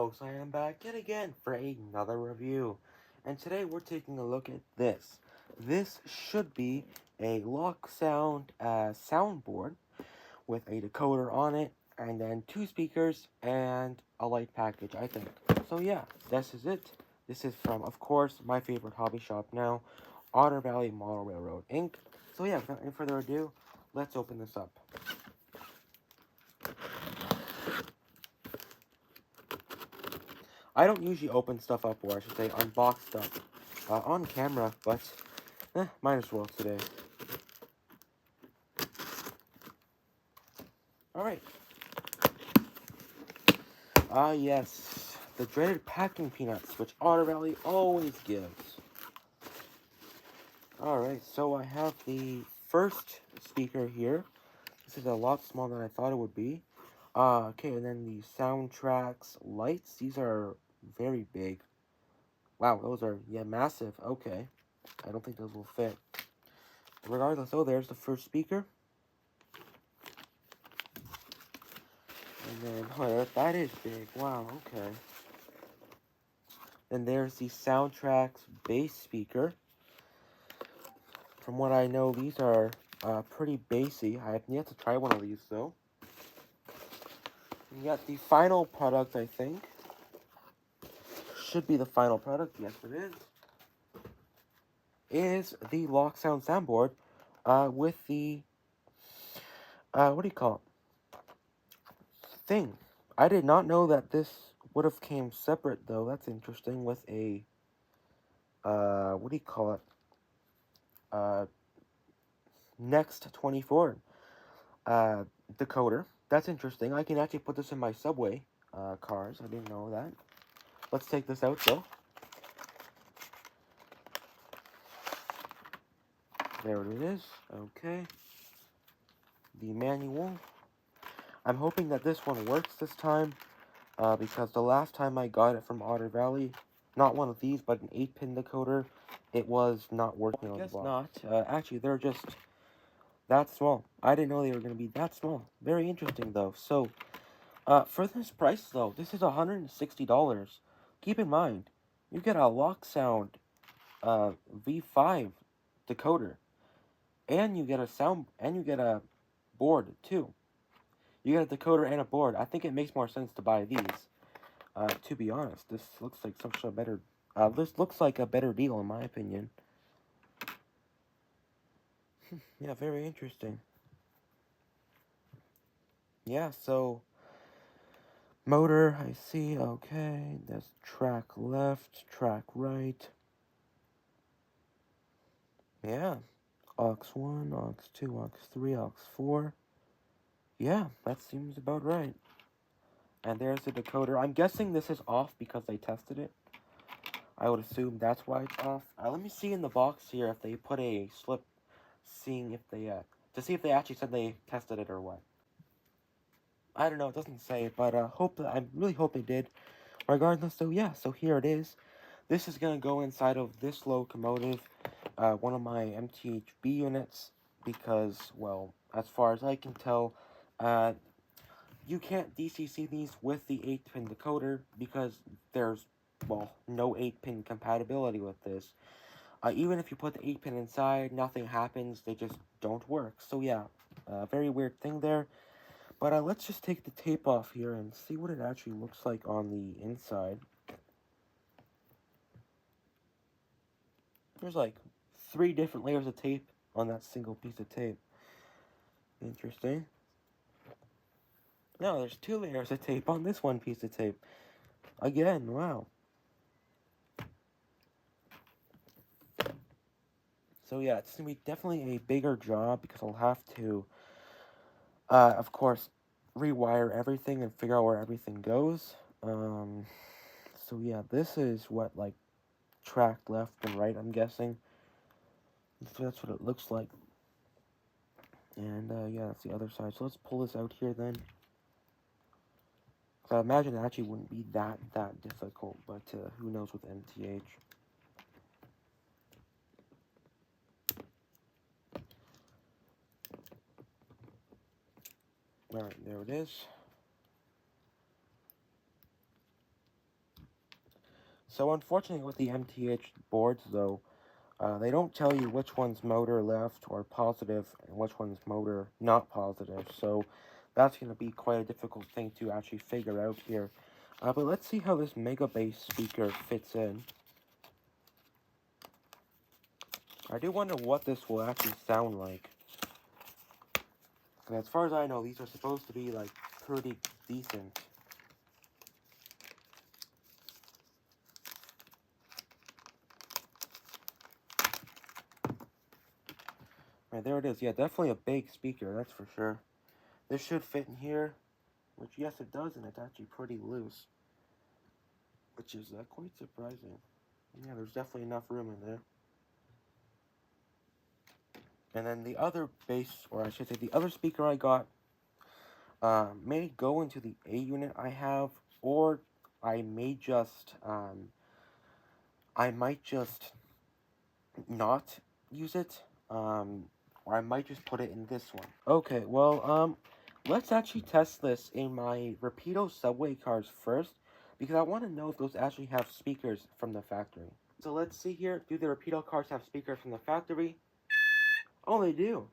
folks, I am back yet again for another review. And today we're taking a look at this. This should be a LokSound soundboard with a decoder on it, and then 2 speakers and a light package, I think. So yeah, this is it. This is from, of course, my favorite hobby shop now, Otter Valley Model Railroad Inc. So yeah, without any further ado, let's open this up. I don't usually open stuff up, or I should say unbox stuff, on camera, but might as well today. Alright. Yes, the dreaded packing peanuts, which Otter Valley always gives. Alright, so I have the first speaker here. This is a lot smaller than I thought it would be. Okay, and then the Sound Traxx lights. These are very big. Wow, those are, yeah, massive. Okay. I don't think those will fit. Regardless, oh, there's the first speaker. And then, oh, that is big. Wow, okay. Then there's the Sound Traxx bass speaker. From what I know, these are pretty bassy. I have yet to try one of these, though. And yet the final product, I think, should be the final product. Yes, it is the LokSound soundboard with the, what do you call it? Thing. I did not know that this would have came separate, though. That's interesting. With a, what do you call it? Next 24 decoder. That's interesting. I can actually put this in my subway cars. I didn't know that. Let's take this out, though. There it is. Okay. The manual. I'm hoping that this one works this time, because the last time I got it from Otter Valley, not one of these, but an 8-pin decoder, it was not working on the box. Not. Actually, they're just that small. I didn't know they were going to be that small. Very interesting, though. So, for this price, though, this is $160. Keep in mind, you get a LokSound V5 decoder, and you get a board too. You get a decoder and a board. I think it makes more sense to buy these. To be honest, this looks like such a better. This looks like a better deal in my opinion. Yeah, very interesting. Yeah, so motor, I see. Okay, that's track left, track right. Yeah, aux 1, aux 2, aux 3, aux 4. Yeah, that seems about right. And there's the decoder. I'm guessing this is off because they tested it. I would assume that's why it's off. Let me see in the box here if they put a slip, seeing if they, to see if they actually said they tested it or what. I don't know, it doesn't say, but I really hope they did. Regardless, so yeah, so here it is. This is going to go inside of this locomotive, one of my MTHB units, because, well, as far as I can tell, you can't DCC these with the 8-pin decoder because there's, well, no 8-pin compatibility with this. Even if you put the 8-pin inside, nothing happens, they just don't work. So yeah, very weird thing there. But let's just take the tape off here and see what it actually looks like on the inside. There's like 3 different layers of tape on that single piece of tape. Interesting. No, there's 2 layers of tape on this one piece of tape. Again, wow. So yeah, it's going to be definitely a bigger job because I'll have to, of course, rewire everything and figure out where everything goes. So yeah, this is what, like, track left and right, I'm guessing. So that's what it looks like. And yeah, that's the other side. So let's pull this out here then. So I imagine it actually wouldn't be that difficult, but who knows with MTH. Alright, there it is. So unfortunately with the MTH boards though, they don't tell you which one's motor left or positive and which one's motor not positive. So that's going to be quite a difficult thing to actually figure out here. But let's see how this Mega Base speaker fits in. I do wonder what this will actually sound like. And as far as I know, these are supposed to be like pretty decent. Right, there it is. Yeah, definitely a big speaker, that's for sure. This should fit in here, which yes it does, and it's actually pretty loose. Which is quite surprising. Yeah, there's definitely enough room in there. And then the other bass, or I should say the other speaker I got, may go into the A unit I have, or I may just, I might just not use it, or I might just put it in this one. Okay, well, let's actually test this in my Rapido subway cars first, because I want to know if those actually have speakers from the factory. So let's see here, do the Rapido cars have speakers from the factory? Oh, they do.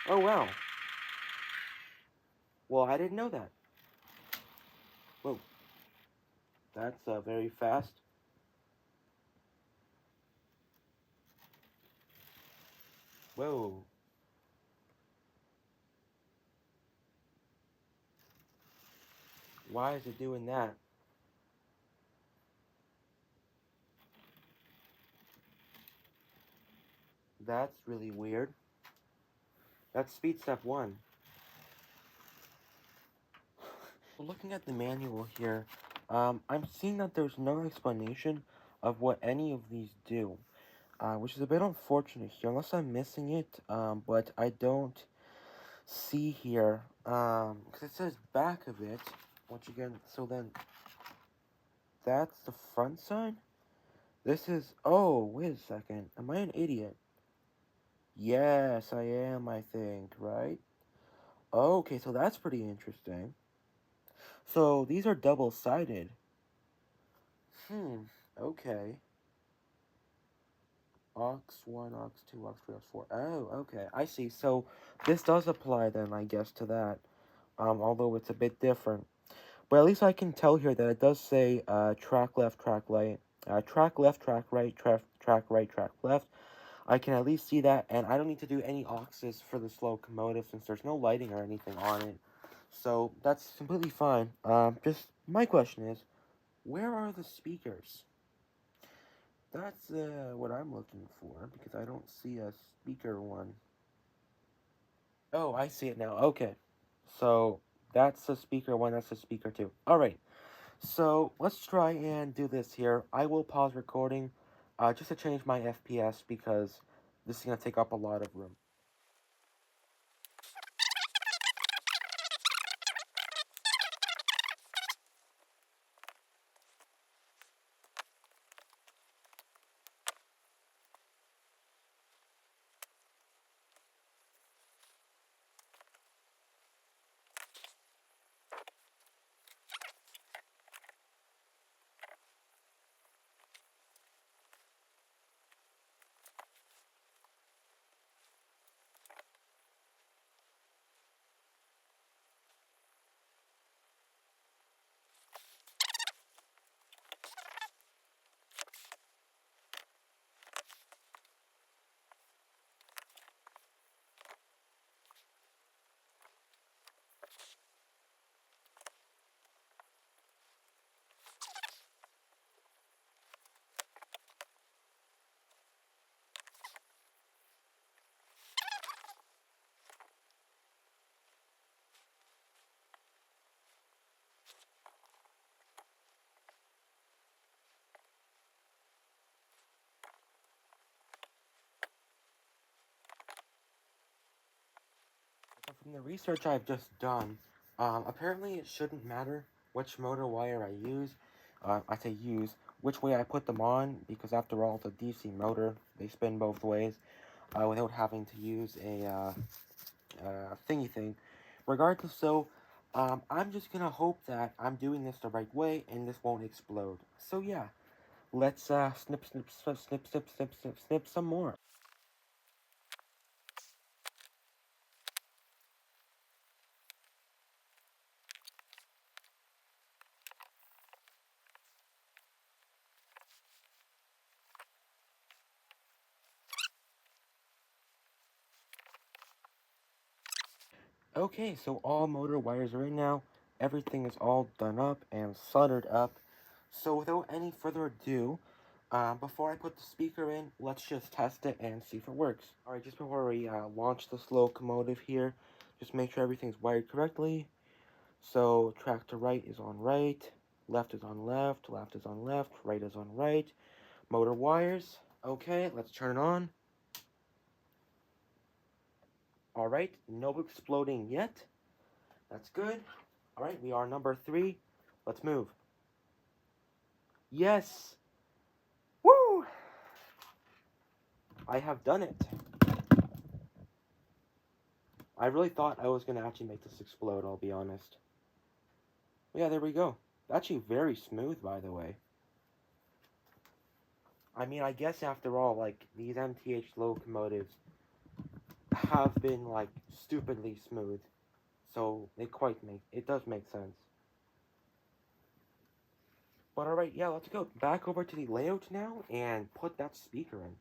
Oh, wow. Well, I didn't know that. Whoa, that's very fast. Whoa. Why is it doing that? That's really weird. That's speed step 1. Looking at the manual here, I'm seeing that there's no explanation of what any of these do, which is a bit unfortunate here, unless I'm missing it, but I don't see here, because it says back of it, which again, so then, that's the front side? This is, oh, wait a second, am I an idiot? Yes, I am, I think, right? Okay, so that's pretty interesting. So, these are double-sided. Okay. Aux 1, Aux 2, Aux 3, Aux 4. Oh, okay, I see. So, this does apply then, I guess, to that. Although it's a bit different. But at least I can tell here that it does say, track left, track right, track left, track right, track right, track left. I can at least see that, and I don't need to do any auxes for this locomotive since there's no lighting or anything on it. So, that's completely fine. Just, my question is, where are the speakers? That's, what I'm looking for, because I don't see a speaker one. Oh, I see it now. Okay. So, that's the speaker one, that's the speaker two. Alright. So, let's try and do this here. I will pause recording, just to change my FPS, because this is going to take up a lot of room. So from the research I've just done, apparently it shouldn't matter which motor wire I use. I say use, which way I put them on, because after all, it's a DC motor. They spin both ways, without having to use a thingy thing. Regardless, so, I'm just gonna hope that I'm doing this the right way and this won't explode. So yeah, let's snip, snip, snip, snip, snip, snip, snip, snip some more. Okay, so all motor wires are in now. Everything is all done up and soldered up. So without any further ado, before I put the speaker in, let's just test it and see if it works. Alright, just before we launch this locomotive here, just make sure everything's wired correctly. So track to right is on right, left is on left, left is on left, right is on right. Motor wires. Okay, let's turn it on. Alright, no exploding yet. That's good. Alright, we are number 3. Let's move. Yes! Woo! I have done it. I really thought I was going to actually make this explode, I'll be honest. Yeah, there we go. Actually very smooth, by the way. I mean, I guess after all, like, these MTH locomotives have been, like, stupidly smooth. So, it does make sense. But alright, yeah, let's go back over to the layout now and put that speaker in.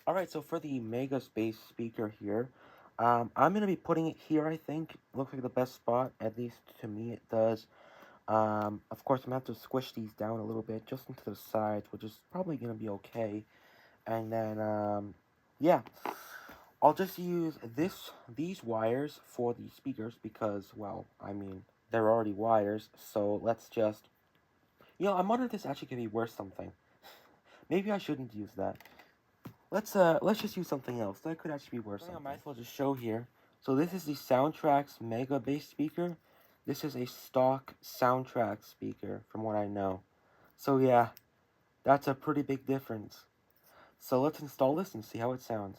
Alright, so for the Mega Base speaker here, I'm going to be putting it here, I think. Looks like the best spot, at least to me it does. Of course, I'm going to have to squish these down a little bit, just into the sides, which is probably going to be okay. And then, yeah, I'll just use these wires for the speakers because, well, I mean, they're already wires, so let's just, I'm wondering if this actually could be worth something. Maybe I shouldn't use that. Let's just use something else. That could actually be worth something. I might as well just show here. So this is the Sound Traxx Mega Base speaker. This is a stock Sound Traxx speaker, from what I know. So yeah, that's a pretty big difference. So let's install this and see how it sounds.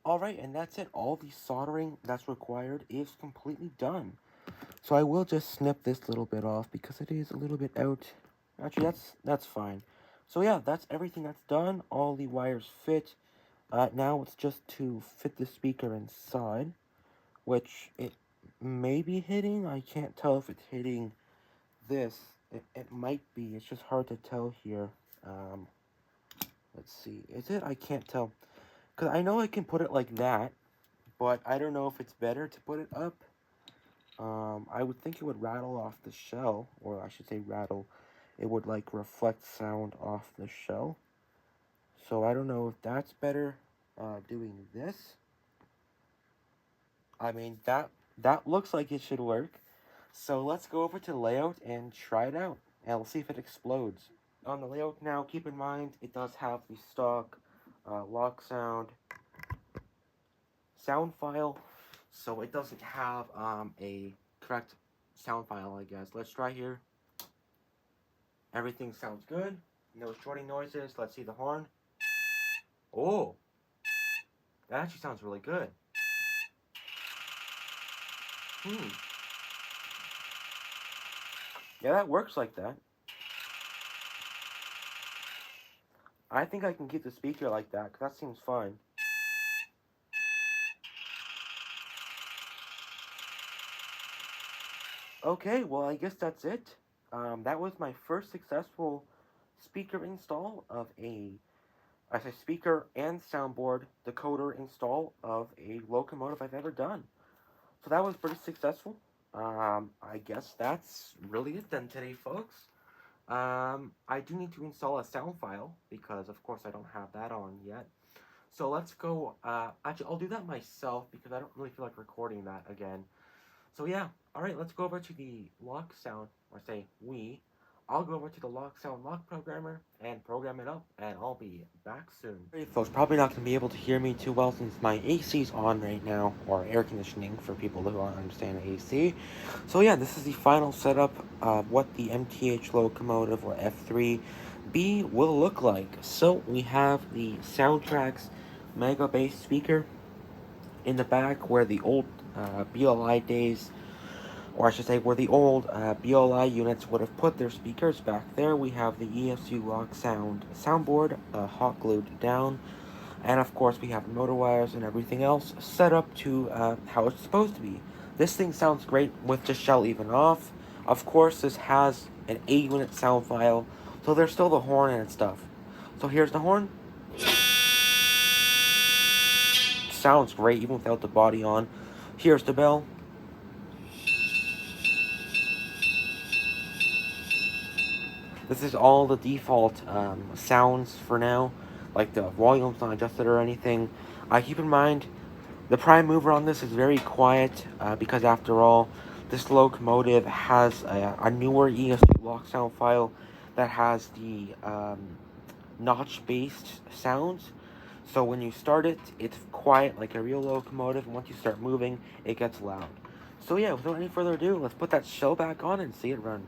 Alright, and that's it. All the soldering that's required is completely done. So I will just snip this little bit off because it is a little bit out. Actually, that's fine. So yeah, that's everything that's done. All the wires fit. Now it's just to fit the speaker inside, which it may be hitting. I can't tell if it's hitting this. It might be. It's just hard to tell here. Let's see. Is it? I can't tell. Because I know I can put it like that, but I don't know if it's better to put it up. I would think it would rattle off the shell, or I should say rattle. It would, like, reflect sound off the shell. So I don't know if that's better, doing this. I mean, that looks like it should work. So let's go over to layout and try it out, and we'll see if it explodes. On the layout now, keep in mind, it does have the stock LokSound sound file, so it doesn't have a correct sound file, I guess. Let's try here. Everything sounds good. No shorting noises. Let's see the horn. Oh, that actually sounds really good. Yeah, that works like that. I think I can keep the speaker like that, because that seems fine. Okay, well, I guess that's it. That was my first successful speaker install of I say speaker and soundboard decoder install of a locomotive I've ever done. So that was pretty successful. I guess that's really it then today, folks. I do need to install a sound file because, of course, I don't have that on yet. So let's go. Actually, I'll do that myself because I don't really feel like recording that again. So yeah, all right, let's go over to the LokSound, or say we. I'll go over to the LokSound lock programmer and program it up, and I'll be back soon. Hey folks, probably not going to be able to hear me too well since my AC's on right now, or air conditioning for people who don't understand AC. So yeah, this is the final setup of what the MTH locomotive, or F3B, will look like. So we have the Sound Traxx Mega Base speaker in the back where the old BLI days, or I should say where the old BLI units would have put their speakers. Back there we have the ESU LokSound soundboard hot glued down, and of course we have motor wires and everything else set up to how it's supposed to be. This thing sounds great with the shell even off. Of course this has an 8-unit sound file, so there's still the horn and stuff. So here's the horn. Sounds great even without the body on. Here's the bell. This is all the default sounds for now, like the volume's not adjusted or anything. Keep in mind, the prime mover on this is very quiet because after all, this locomotive has a newer ESP LokSound file that has the notch-based sounds. So when you start it, it's quiet like a real locomotive, and once you start moving, it gets loud. So yeah, without any further ado, let's put that shell back on and see it run.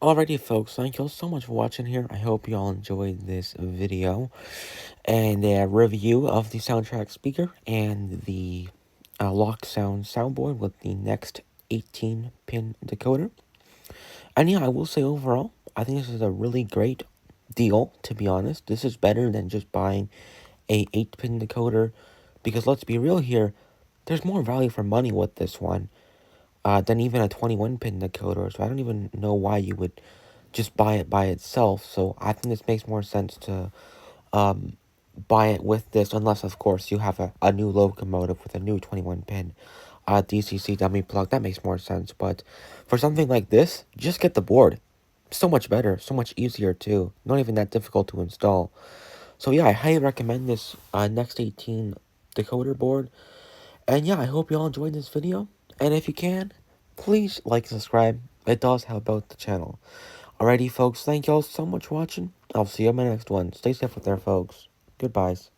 Alrighty, folks, thank you all so much for watching here. I hope you all enjoyed this video and a review of the Sound Traxx speaker and the LokSound soundboard with the next 18-pin decoder. And yeah, I will say overall, I think this is a really great deal, to be honest. This is better than just buying a 8-pin decoder, because let's be real here, there's more value for money with this one than even a 21-pin decoder, so I don't even know why you would just buy it by itself. So I think this makes more sense to buy it with this, unless of course you have a new locomotive with a new 21-pin DCC dummy plug. That makes more sense, but for something like this, just get the board. So much better, so much easier too, not even that difficult to install. So yeah, I highly recommend this Next 18 decoder board. And yeah, I hope you all enjoyed this video, and if you can, please like and subscribe. It does help out the channel. Alrighty, folks, thank you all so much for watching. I'll see you on my next one. Stay safe out there, folks. Goodbyes.